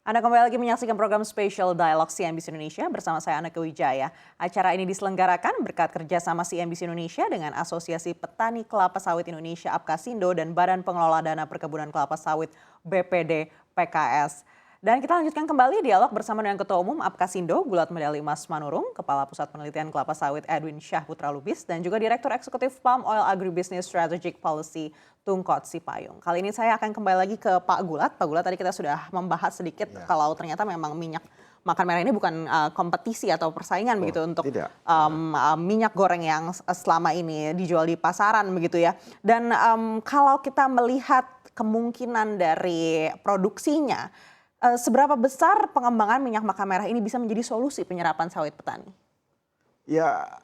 Anda kembali lagi menyaksikan program Special Dialogue CNBC Indonesia bersama saya Anake Wijaya. Acara ini diselenggarakan berkat kerjasama CNBC Indonesia dengan Asosiasi Petani Kelapa Sawit Indonesia Apkasindo dan Badan Pengelola Dana Perkebunan Kelapa Sawit BPD PKS. Dan kita lanjutkan kembali dialog bersama dengan Ketua Umum Apkasindo, Gulat Medali Emas Manurung, Kepala Pusat Penelitian Kelapa Sawit Edwin Syahputra Lubis, dan juga Direktur Eksekutif Palm Oil Agribusiness Strategic Policy Tungkot Sipayung. Kali ini saya akan kembali lagi ke Pak Gulat. Pak Gulat, tadi kita sudah membahas sedikit kalau ternyata memang minyak makan merah ini bukan kompetisi atau persaingan begitu untuk minyak goreng yang selama ini dijual di pasaran begitu ya. Dan kalau kita melihat kemungkinan dari produksinya, seberapa besar pengembangan minyak makan merah ini bisa menjadi solusi penyerapan sawit petani? Ya,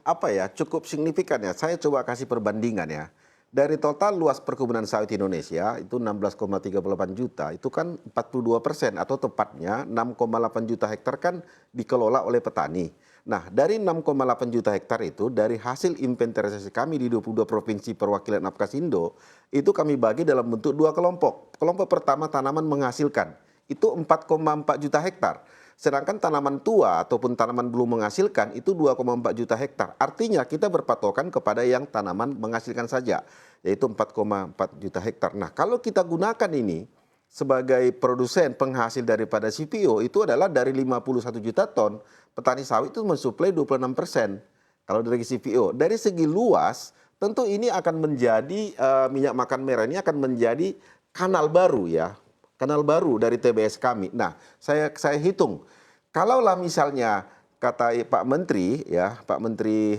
cukup signifikan ya. Saya coba kasih perbandingan ya. Dari total luas perkebunan sawit Indonesia itu 16,38 juta, itu kan 42% atau tepatnya 6,8 juta hektar kan dikelola oleh petani. Nah, dari 6,8 juta hektar itu, dari hasil inventarisasi kami di 22 provinsi perwakilan Apkasindo, itu kami bagi dalam bentuk dua kelompok. Kelompok pertama tanaman menghasilkan, itu 4,4 juta hektar. Sedangkan tanaman tua ataupun tanaman belum menghasilkan itu 2,4 juta hektar. Artinya kita berpatokan kepada yang tanaman menghasilkan saja, yaitu 4,4 juta hektar. Nah, kalau kita gunakan ini sebagai produsen penghasil daripada CPO, itu adalah dari 51 juta ton, petani sawit itu mensuplai 26%. Kalau dari CPO, dari segi luas, tentu ini akan menjadi, minyak makan merah ini akan menjadi kanal baru ya. Kanal baru dari TBS kami. Nah, saya hitung, kalaulah misalnya kata Pak Menteri ya, Pak Menteri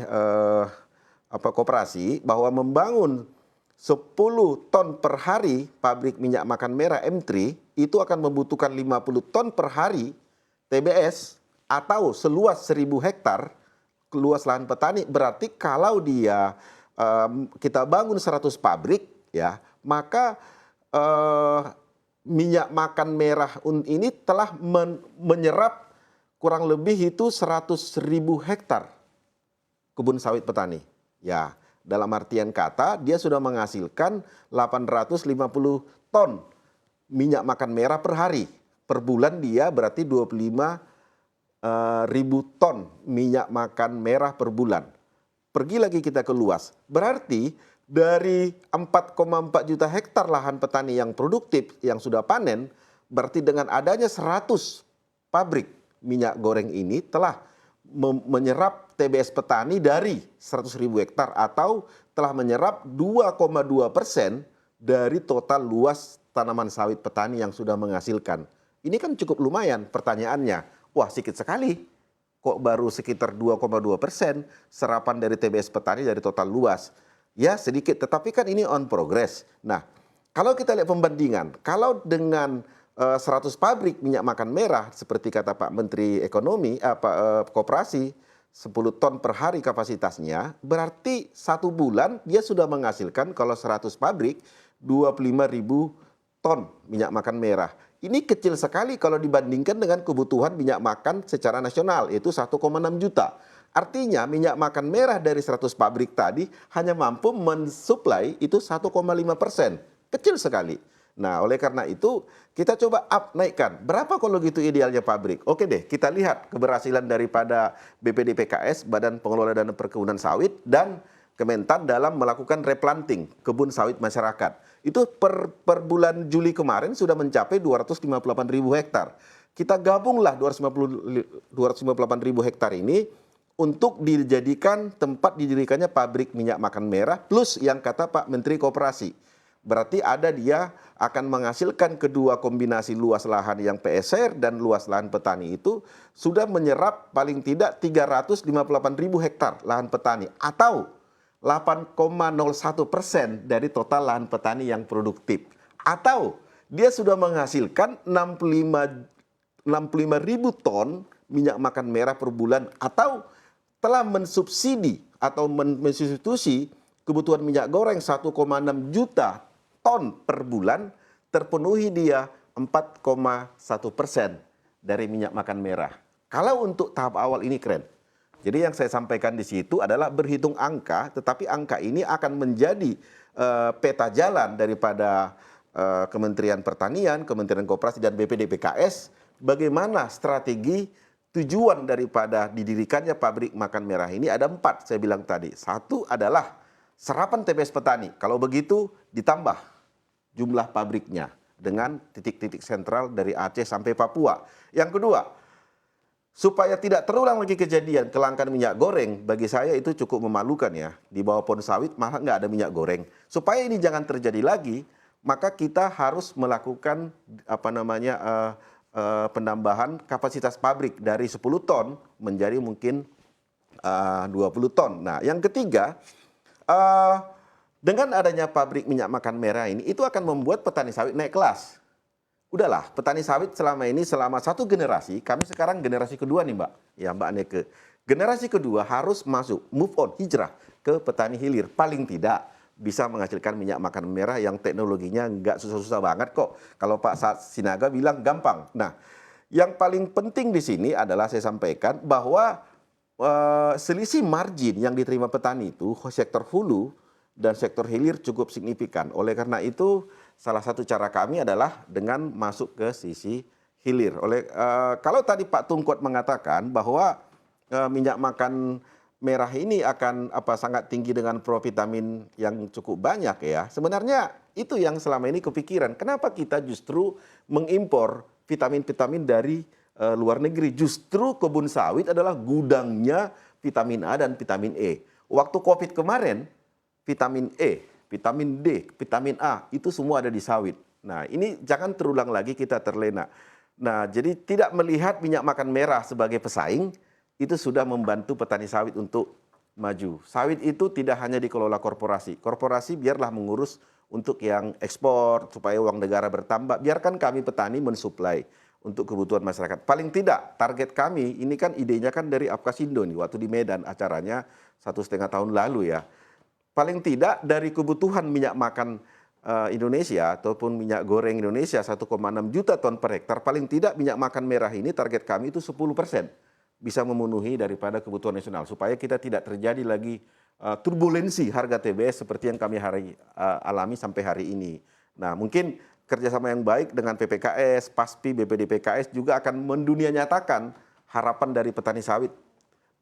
Koperasi bahwa membangun 10 ton per hari pabrik minyak makan merah M3 itu akan membutuhkan 50 ton per hari TBS atau seluas 1.000 hektar luas lahan petani. Berarti kalau dia kita bangun 100 pabrik ya, maka minyak makan merah ini telah menyerap kurang lebih itu 100.000 hektar kebun sawit petani. Ya, dalam artian kata dia sudah menghasilkan 850 ton minyak makan merah per hari. Per bulan dia berarti 25.000 ton minyak makan merah per bulan. Pergi lagi kita ke luas. Berarti dari 4,4 juta hektar lahan petani yang produktif, yang sudah panen, berarti dengan adanya 100 pabrik minyak goreng ini telah menyerap TBS petani dari 100.000 hektar atau telah menyerap 2,2% dari total luas tanaman sawit petani yang sudah menghasilkan. Ini kan cukup lumayan. Pertanyaannya, wah sedikit sekali. Kok baru sekitar 2,2% serapan dari TBS petani dari total luas? Ya sedikit, tetapi kan ini on progress. Nah, kalau kita lihat pembandingan, kalau dengan 100 pabrik minyak makan merah, seperti kata Pak Menteri Ekonomi, Koperasi, 10 ton per hari kapasitasnya, berarti 1 bulan dia sudah menghasilkan kalau 100 pabrik 25.000 ton minyak makan merah. Ini kecil sekali kalau dibandingkan dengan kebutuhan minyak makan secara nasional, yaitu 1,6 juta. Artinya minyak makan merah dari 100 pabrik tadi hanya mampu mensuplai itu 1,5%. Kecil sekali. Nah, oleh karena itu kita coba naikkan. Berapa kalau gitu idealnya pabrik? Oke deh, kita lihat keberhasilan daripada BPD PKS, Badan Pengelola Dana Perkebunan Sawit, dan Kementan dalam melakukan replanting kebun sawit masyarakat. Itu per bulan Juli kemarin sudah mencapai 258.000 hektar. Kita gabunglah 258.000 hektar ini untuk dijadikan tempat didirikannya pabrik minyak makan merah plus yang kata Pak Menteri Koperasi. Berarti ada dia akan menghasilkan kedua kombinasi luas lahan yang PSR dan luas lahan petani itu sudah menyerap paling tidak 358.000 hektar lahan petani atau 8,01% dari total lahan petani yang produktif. Atau dia sudah menghasilkan 65.000 ton minyak makan merah per bulan atau telah mensubsidi atau mensubstitusi kebutuhan minyak goreng 1,6 juta ton per bulan, terpenuhi dia 4,1% dari minyak makan merah. Kalau untuk tahap awal ini keren. Jadi yang saya sampaikan di situ adalah berhitung angka, tetapi angka ini akan menjadi peta jalan daripada Kementerian Pertanian, Kementerian Koperasi, dan BPD PKS bagaimana strategi tujuan daripada didirikannya pabrik makan merah ini ada 4 saya bilang tadi. Satu adalah serapan TBS petani. Kalau begitu ditambah jumlah pabriknya dengan titik-titik sentral dari Aceh sampai Papua. Yang kedua, supaya tidak terulang lagi kejadian kelangkaan minyak goreng, bagi saya itu cukup memalukan ya. Di bawah pohon sawit malah nggak ada minyak goreng. Supaya ini jangan terjadi lagi, maka kita harus melakukan penambahan kapasitas pabrik dari 10 ton menjadi mungkin 20 ton. Nah, yang ketiga, dengan adanya pabrik minyak makan merah ini, itu akan membuat petani sawit naik kelas. Udahlah, petani sawit selama ini, selama 1 generasi, kami sekarang generasi kedua nih Mbak, ya Mbak Neke. Generasi kedua harus masuk, move on, hijrah ke petani hilir. Paling tidak bisa menghasilkan minyak makan merah yang teknologinya nggak susah-susah banget kok. Kalau Pak Sinaga bilang gampang. Nah, yang paling penting di sini adalah saya sampaikan bahwa selisih margin yang diterima petani itu, sektor hulu dan sektor hilir cukup signifikan. Oleh karena itu, salah satu cara kami adalah dengan masuk ke sisi hilir. Kalau tadi Pak Tungkot mengatakan bahwa minyak makan merah ini akan sangat tinggi dengan provitamin yang cukup banyak ya. Sebenarnya itu yang selama ini kepikiran. Kenapa kita justru mengimpor vitamin-vitamin dari luar negeri? Justru kebun sawit adalah gudangnya vitamin A dan vitamin E. Waktu COVID kemarin, vitamin E, vitamin D, vitamin A, itu semua ada di sawit. Nah, ini jangan terulang lagi kita terlena. Nah, jadi tidak melihat minyak makan merah sebagai pesaing, itu sudah membantu petani sawit untuk maju. Sawit itu tidak hanya dikelola korporasi. Korporasi biarlah mengurus untuk yang ekspor, supaya uang negara bertambah. Biarkan kami petani mensuplai untuk kebutuhan masyarakat. Paling tidak, target kami, ini kan idenya kan dari Apkasindo nih, waktu di Medan acaranya 1,5 tahun lalu ya. Paling tidak dari kebutuhan minyak makan Indonesia ataupun minyak goreng Indonesia 1,6 juta ton per hektar, paling tidak minyak makan merah ini target kami itu 10% bisa memenuhi daripada kebutuhan nasional. Supaya kita tidak terjadi lagi turbulensi harga TBS seperti yang kami alami sampai hari ini. Nah, mungkin kerjasama yang baik dengan PPKS, PASPI, BPDPKS juga akan mendunia nyatakan harapan dari petani sawit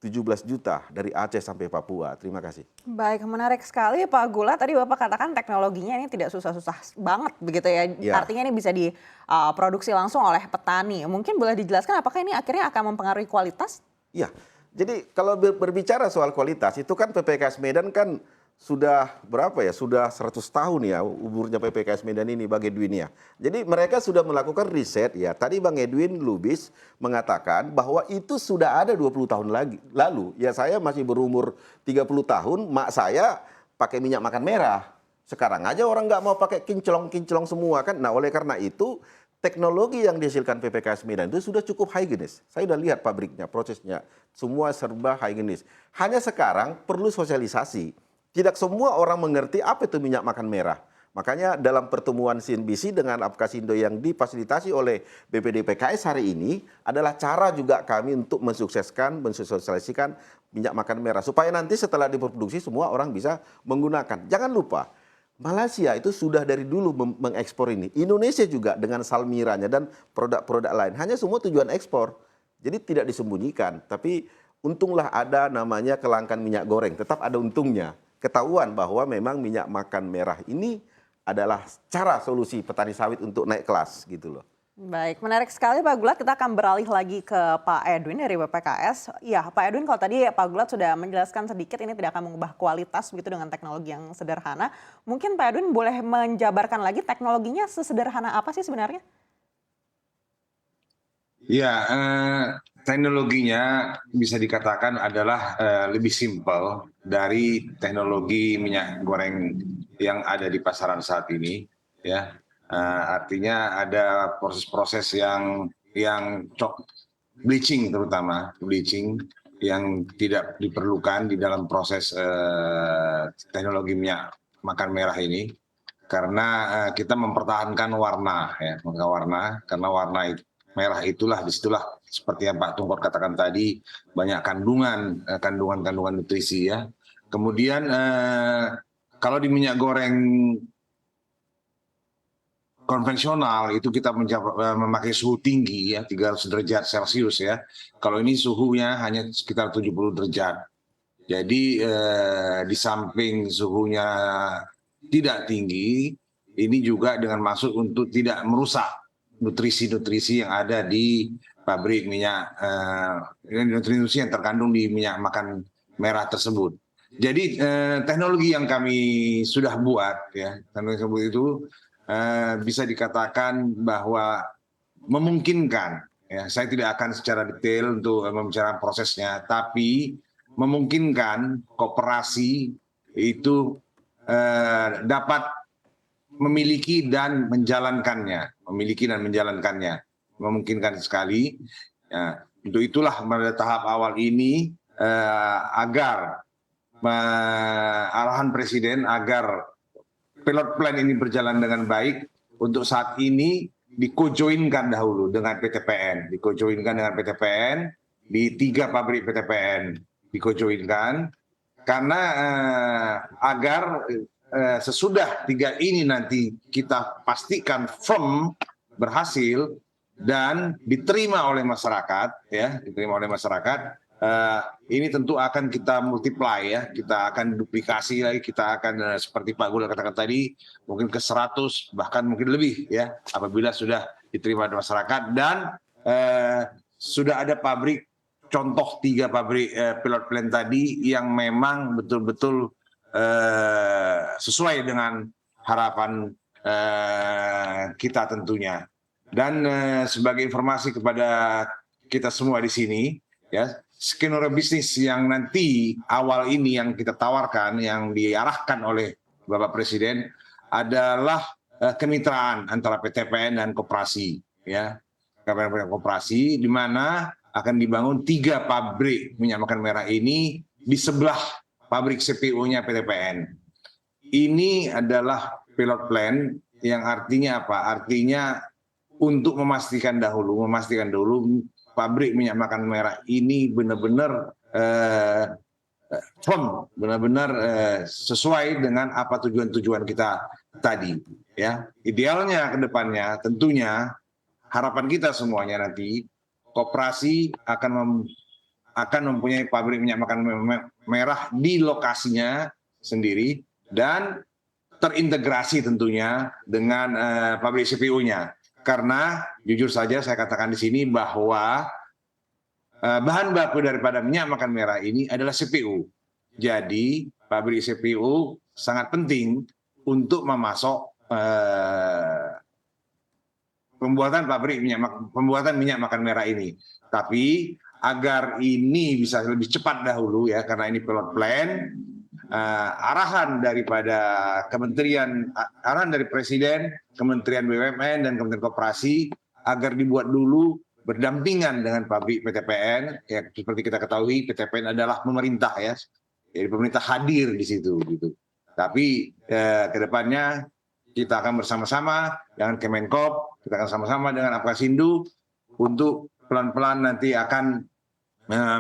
17 juta dari Aceh sampai Papua. Terima kasih. Baik, menarik sekali Pak Gula. Tadi Bapak katakan teknologinya ini tidak susah-susah banget begitu ya. Ya. Artinya ini bisa diproduksi langsung oleh petani. Mungkin boleh dijelaskan apakah ini akhirnya akan mempengaruhi kualitas? Ya, jadi kalau berbicara soal kualitas, itu kan PPKS Medan kan sudah berapa ya? Sudah 100 tahun ya umurnya PPKS Medan ini Bang Edwin ya. Jadi mereka sudah melakukan riset ya. Tadi Bang Edwin Lubis mengatakan bahwa itu sudah ada 20 tahun lalu. Ya saya masih berumur 30 tahun, mak saya pakai minyak makan merah. Sekarang aja orang nggak mau pakai kinclong-kinclong semua kan. Nah oleh karena itu teknologi yang dihasilkan PPKS Medan itu sudah cukup higienis. Saya sudah lihat pabriknya, prosesnya. Semua serba higienis. Hanya sekarang perlu sosialisasi. Tidak semua orang mengerti apa itu minyak makan merah. Makanya dalam pertemuan CNBC dengan Apkasindo yang difasilitasi oleh BPDPKS hari ini adalah cara juga kami untuk mensukseskan, mensosialisasikan minyak makan merah. Supaya nanti setelah diproduksi semua orang bisa menggunakan. Jangan lupa, Malaysia itu sudah dari dulu mengekspor ini. Indonesia juga dengan salmiranya dan produk-produk lain. Hanya semua tujuan ekspor. Jadi tidak disembunyikan. Tapi untunglah ada namanya kelangkaan minyak goreng. Tetap ada untungnya. Ketahuan bahwa memang minyak makan merah ini adalah cara solusi petani sawit untuk naik kelas gitu loh. Baik, menarik sekali Pak Gulat. Kita akan beralih lagi ke Pak Edwin dari BPKS. Ya, Pak Edwin, kalau tadi Pak Gulat sudah menjelaskan sedikit ini tidak akan mengubah kualitas begitu dengan teknologi yang sederhana. Mungkin Pak Edwin boleh menjabarkan lagi teknologinya sesederhana apa sih sebenarnya? Ya, teknologinya bisa dikatakan adalah lebih simpel dari teknologi minyak goreng yang ada di pasaran saat ini. Ya, artinya ada proses-proses yang bleaching, terutama bleaching yang tidak diperlukan di dalam proses teknologi minyak makan merah ini, karena kita mempertahankan warna, ya, karena warna itu merah itulah, disitulah seperti yang Pak Tungkot katakan tadi, banyak kandungan nutrisi ya. Kemudian kalau di minyak goreng konvensional itu kita memakai suhu tinggi ya 300 derajat Celcius ya. Kalau ini suhunya hanya sekitar 70 derajat. Jadi di samping suhunya tidak tinggi, ini juga dengan maksud untuk tidak merusak nutrisi-nutrisi yang ada di pabrik minyak, nutrisi yang terkandung di minyak makan merah tersebut. Jadi teknologi yang kami sudah buat ya, teknologi itu bisa dikatakan bahwa memungkinkan ya, saya tidak akan secara detail untuk membicarakan prosesnya, tapi memungkinkan koperasi itu dapat memiliki dan menjalankannya, memungkinkan sekali. Ya, untuk itulah pada tahap awal ini agar arahan Presiden agar pilot plan ini berjalan dengan baik, untuk saat ini dikojoinkan dahulu dengan PTPN, di 3 pabrik PTPN dikojoinkan, karena agar sesudah 3 ini nanti kita pastikan firm berhasil dan diterima oleh masyarakat ya, ini tentu akan kita multiply ya, kita akan duplikasi lagi, kita akan seperti Pak Gula katakan tadi mungkin ke 100 bahkan mungkin lebih ya, apabila sudah diterima oleh masyarakat dan sudah ada pabrik contoh 3 pabrik pilot plant tadi yang memang betul-betul sesuai dengan harapan kita tentunya. Dan sebagai informasi kepada kita semua di sini ya, skenario bisnis yang nanti awal ini yang kita tawarkan, yang diarahkan oleh Bapak Presiden adalah kemitraan antara PTPN dan koperasi ya, koperasi di mana akan dibangun 3 pabrik minyak makan merah ini di sebelah pabrik CPO-nya PTPN. Ini adalah pilot plan yang artinya apa? Artinya untuk memastikan dahulu pabrik minyak makan merah ini benar-benar firm, benar-benar sesuai dengan apa tujuan-tujuan kita tadi. Ya, idealnya ke depannya tentunya harapan kita semuanya nanti koperasi akan mempunyai pabrik minyak makan merah di lokasinya sendiri dan terintegrasi tentunya dengan pabrik CPO-nya. Karena jujur saja saya katakan di sini bahwa bahan baku daripada minyak makan merah ini adalah CPO. Jadi pabrik CPO sangat penting untuk memasok pembuatan minyak makan merah ini. Tapi agar ini bisa lebih cepat dahulu ya, karena ini pilot plan, arahan dari Presiden, Kementerian BUMN dan Kementerian Koperasi agar dibuat dulu berdampingan dengan pabrik PTPN. Ya, seperti kita ketahui PTPN adalah pemerintah ya, jadi pemerintah hadir di situ gitu. Tapi kedepannya kita akan bersama-sama dengan Kemenkop, kita akan sama-sama dengan Apkasindo untuk pelan-pelan nanti akan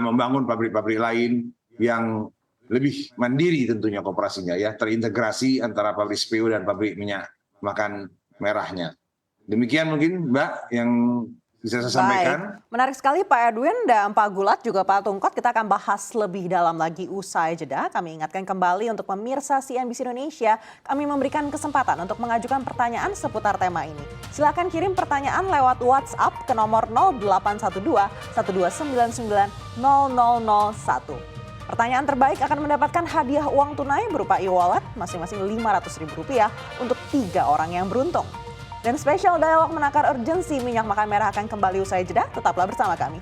membangun pabrik-pabrik lain yang lebih mandiri tentunya koperasinya ya, terintegrasi antara pabrik CPO dan pabrik minyak makan merahnya. Demikian mungkin Mbak yang bisa saya sampaikan. Menarik sekali Pak Edwin dan Pak Gulat juga Pak Tungkot, kita akan bahas lebih dalam lagi usai jeda. Kami ingatkan kembali untuk pemirsa CNBC Indonesia, kami memberikan kesempatan untuk mengajukan pertanyaan seputar tema ini. Silakan kirim pertanyaan lewat WhatsApp ke nomor 0812 1299 0001. Pertanyaan terbaik akan mendapatkan hadiah uang tunai berupa e-wallet masing-masing Rp500.000 untuk 3 orang yang beruntung. Dan spesial dialog menakar urgensi minyak makan merah akan kembali usai jeda, tetaplah bersama kami.